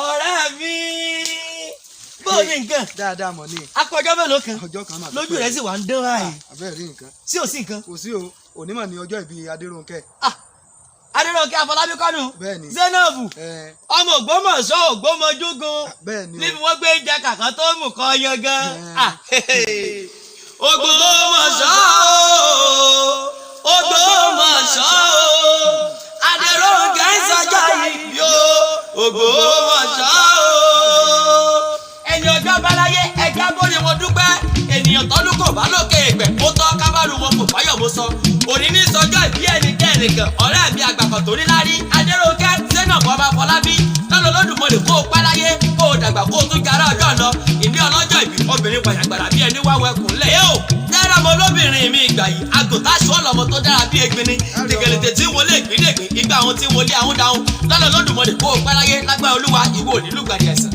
ọ̀rẹ́ mi bó ní nǹkan. dáadáa mọ̀ ní. akọjọ́ mélòó kan. ọjọ́ kan náà. lójú rẹ̀ sì wà ń dán báyìí. abẹ́rẹ́ rí nǹkan. sí ò sí nǹkan. kò sí o onímọ̀ ní ọjọ́ ìbí Adérónkẹ́. Adérónkẹ́ Afọlábí kọ́nù. bẹ́ẹ̀ni. Zainabu ọmọ Ògbómọ̀ṣọ́ Ògbómọjúgun. bẹ́ẹ̀ni. níbi wọ́n gbé jẹ kàkán tó mú kọ́ yan gan. Ògbómọ̀ṣọ́ Ògbómọ̀ṣọ́ Adérónkẹ́ ń sọjọ́ ìbí o Ògbómọ̀ṣọ́ ẹni ọjọ́ báláyé ẹja bóni wọn dúpẹ́ ènìyàn tọ́dún kò bá lókè ìpẹ́ ó tọ́ kábàlù wọn kò fáyọ̀ mo sọ òní ní sọjọ́ ìbí ẹnìkan ọ̀rẹ́ mi àgbàkọ̀ tó ní lárí Adérónkẹ́ Zainabu ọba Fọlábí lọ́nà Olódùmarè kó o páláyé kó o dàgbà kó o tún jara ọjọ́ lọ ìní ọlọ́jọ́ ìbí obìnrin pàyàgbàrà bí ẹni wá wẹkùn lẹ̀ yẹ́ o dára mọ lóbìnrin mi ìgbà yìí àgùntà aṣọ ọlọmọ tó dára bí egbin ni tìkẹ̀lẹ̀tẹ̀ tí wọlé ìgbìndègbìn ìgbà àwọn tí wọlé àwọn dáhùn lọ́nà Olódùmarè kó o páláyé lágbára Olúwa ìwọ òní lùgbàdì ẹ̀sán.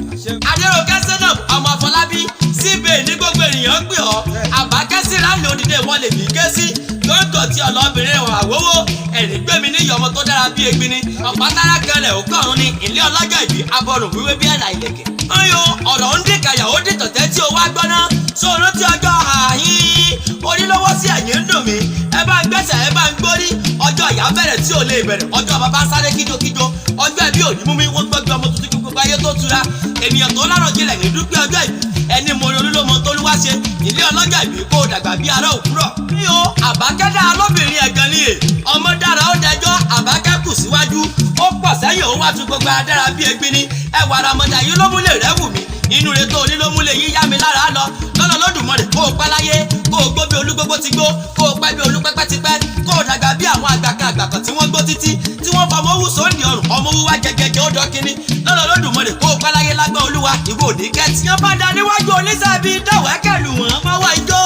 Adérónkẹ́ Zainabu ọmọ Fọlábí síbẹ̀ ní gbogbo ènìyàn gbé ọ àbákẹ́sí láàrin òdìdé wọn lè mí ké sí lóńtọ̀ tí ọlọ́bìnrin wà wówó ẹ̀rí gbẹ̀mí ní ìyọmọ tó dára bí egbin ni ọ̀pátárá kanlẹ̀ òkọ̀run ni ilé ọlọ́jọ́ ìbí abọ́rùn wíwé bí ẹ̀là ìlẹ̀kẹ̀. ọyọ ọ̀rọ̀ ń dìkàyà ó dì tọ̀tẹ́ tí o wá gbọ́ná sọ̀rọ̀ tí ọjọ́ ààyìn onílọ́wọ́ sí ẹ̀yìn ń dùn mí ẹ bá ń gbẹ́sẹ̀ ẹ bá ń gbórí ọjọ́ ìyá bẹ̀rẹ̀ tí ò lè bẹ̀rẹ̀ ọjọ́ bàbá sáré kíjokíjo ọjọ́ ẹbí òní mú mi wọ́n gbọ́gbẹ́ ọmọ tuntun gbogbo ayé tó tura ènìyàn tó lárọ̀ jinlẹ̀ ní dúpẹ́ ọjọ́ ìbí ẹni mo ronú ló mọ tólúwá ṣe ilé ọlọ́jọ́ ìbí kó o dàgbà bí ará òwúrọ̀. ní o àbákẹ́dá lóbìnrin ẹ̀gàn ni è ọmọ dára ó dẹjọ́ àbákẹ́ kù síwájú ó pọ̀ sẹ́yìn ó wá tún gbogbo adára bí egbin ni ẹwà ramọ̀dà yìí ló múlẹ̀ rẹ̀ wù mí inú rẹ̀ tó o ní ló múlẹ̀ yí yá mi lára lọ lọ́nà Olódùmarè kó o pẹ́ láyé kó o gbó bí olúgbógbó ti gbó kó o pẹ́ bí olúpẹ́pẹ́ ti pẹ́ kó o dàgbà bí àwọn àgbàkan tí wọ́n gbó títí tí wọ́n fọmọ owó sóńdì ọrùn ọmọ owó wá jẹjẹjẹ ó dọ́kínní lọ́nà Olódùmarè kó o pẹ́ láyé lágbá Olúwa ìwọ òní kẹ́tì. yan bá da níwájú oníṣàbí dọ̀wẹ́kẹ̀lù wọ́n fọwọ́ ijó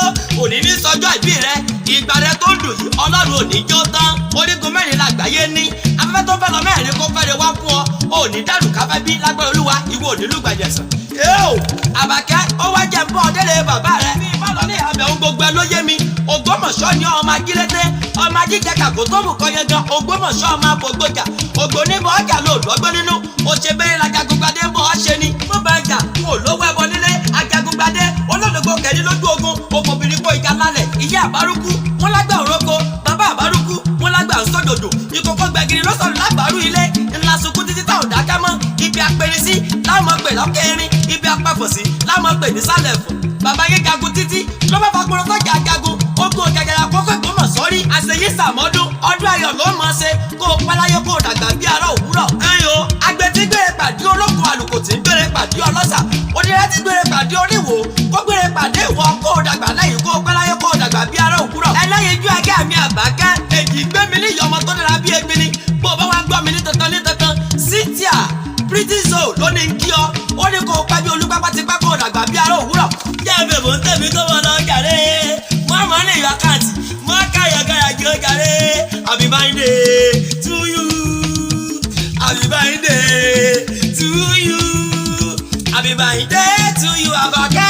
òní ní sọjọ́ ìbí rẹ ìgbà rẹ tó ń dùn yìí Ọlọ́run òní jó tán orígun mẹ́rin lágbàáyé ní afẹ́fẹ́ tó fẹ́ lọ mẹ́rin kó fẹ́rẹ̀ wá fún ọ òní dàrú káfẹ́ bí lágbára Olúwa ìwọ òní lùgbàjẹ̀ sàn. Àbàkẹ́ ó wá jẹ́ bọ́ ọdẹ́lẹ̀ bàbá rẹ̀ bí ìbálò ní àbẹ̀ ohun gbogbo ẹ ló yé mi Ògbómọ̀ṣọ́ ni ọmọ ajílété ọmọ ajíjẹ kàkó tó mú kọ́ yẹn gan Ògbómọ̀ṣọ́ ọmọ àfọgbọ́jà ògbó níbọ̀ ọjà lòdù ọgbọ́n nínú òṣèbẹ̀rẹ̀ làjàgùngbadé bọ̀ ọ́ ṣe ni mo bá jà n ò lówó ẹbọ nílé àjàgùngbadé olódògbò kẹ̀rí lójú ogun òfòbìnrin kó ìjà lálẹ̀ ìyá àbárúkú wọn lágbà òrókò bàbá àbárúkú wọn lágbà ńsọdòdò ìkòkò gbẹ̀gìrì lọ́sọ̀rọ̀ lágbàrú ilé ńlá sunkún títí táwọn dákẹ́ mọ́ ibi apẹ̀rẹ̀ láwọn pè lọ́kẹ́rin ibi apẹ̀fọ̀ sí láwọn pè nísàlẹ̀ fún bàbá yẹn jagun títí ló bá fagbọ́n sọ́jà jagun ogun gẹ́gẹ́rẹ́ àkókò ìgbọ́mọ̀ sọ́rí àṣeyí sàmọ́dún ọdún ayọ̀ ló mọ̀ ṣe kó o páláyé kó o dàgbà bí ará òwúrọ̀. ẹyọ àgbẹ̀ tí gbére pàdé olókùn àlùkò tí ń gbére pàdé ọlọ́sà onírẹ́ tí gbére pàdé oníwò kó gbére pàdé ìwọ kó o dàgbà lẹ́yìn kó o páláyé kó o dàgbà bí ará òwúrọ̀. ẹlẹ́yinjú ẹgẹ́ mi Àbákẹ́ èjì gbé mi ní ìyọmọ tó dára bí egbin ni bó o bá wá gbọ́ mi ní tantan Cynthia Pretty Soul ló ní kí ọ ó ní kó o pẹ́ bí olúpápá ti pẹ́ kó o dàgbà bí ará òwúrọ̀. jẹ́ bèbò ń tẹ̀mí tó mọ̀ lọ jàre mọ́ ní ìyá káàtì mọ́ káyàkáyà jẹ́ ó jàre happy birthday to you happy birthday to you happy birthday to you Àbákẹ́.